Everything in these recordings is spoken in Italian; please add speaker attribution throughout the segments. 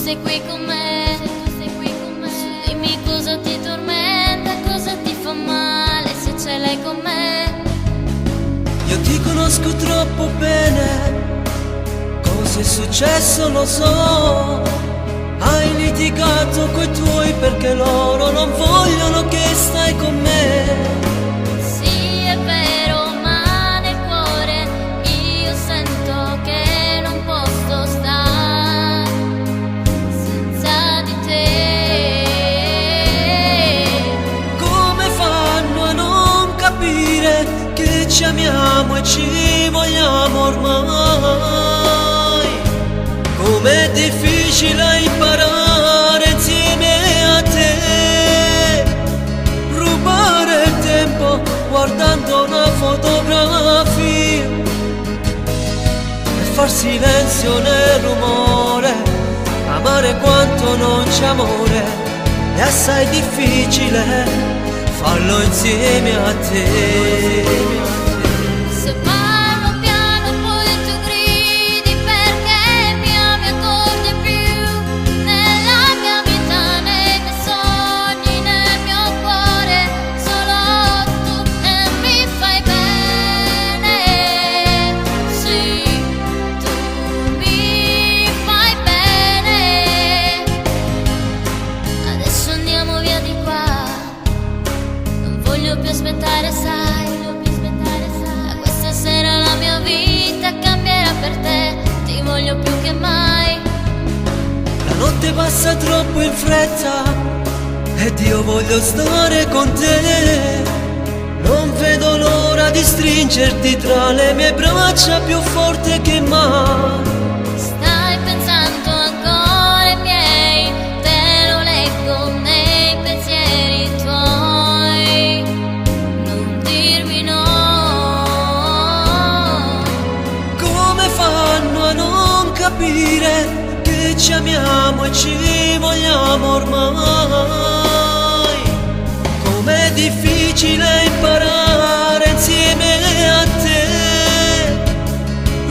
Speaker 1: sei qui con me, dimmi cosa ti tormenta, cosa ti fa male se ce l'hai con me.
Speaker 2: Io ti conosco troppo bene, cosa è successo lo so. Hai litigato coi tuoi perché loro non vogliono che stai con me.
Speaker 1: Sì, è vero, ma nel cuore io sento che non posso stare senza di te.
Speaker 2: Come fanno a non capire che ci amiamo e ci vogliamo ormai? Com'è difficile imparare insieme a te, rubare il tempo guardando una fotografia e far silenzio nel rumore, amare quanto non c'è amore, è assai difficile farlo insieme a te.
Speaker 1: Se parlo piano poi tu gridi perché mi ami ancora di più, nella mia vita, nei miei sogni, nel mio cuore, solo tu e mi fai bene. Sì, tu mi fai bene. Adesso andiamo via di qua, non voglio più aspettare, sai. Da questa sera la mia vita cambierà per te, ti voglio più che mai.
Speaker 2: La notte passa troppo in fretta ed io voglio stare con te. Non vedo l'ora di stringerti tra le mie braccia più forte che mai.
Speaker 1: Stai pensando ancora ai miei, te lo leggo nei pensieri tuoi. Non dirmi no.
Speaker 2: Come fanno a non capire che ci amiamo e ci vogliamo ormai? Com'è difficile imparare insieme a te,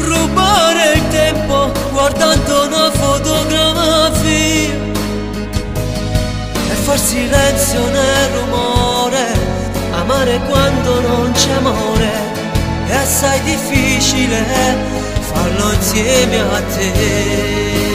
Speaker 2: rubare il tempo guardando una fotografia e far silenzio nel rumore, amare quando non c'è amore, è assai difficile farlo insieme a te.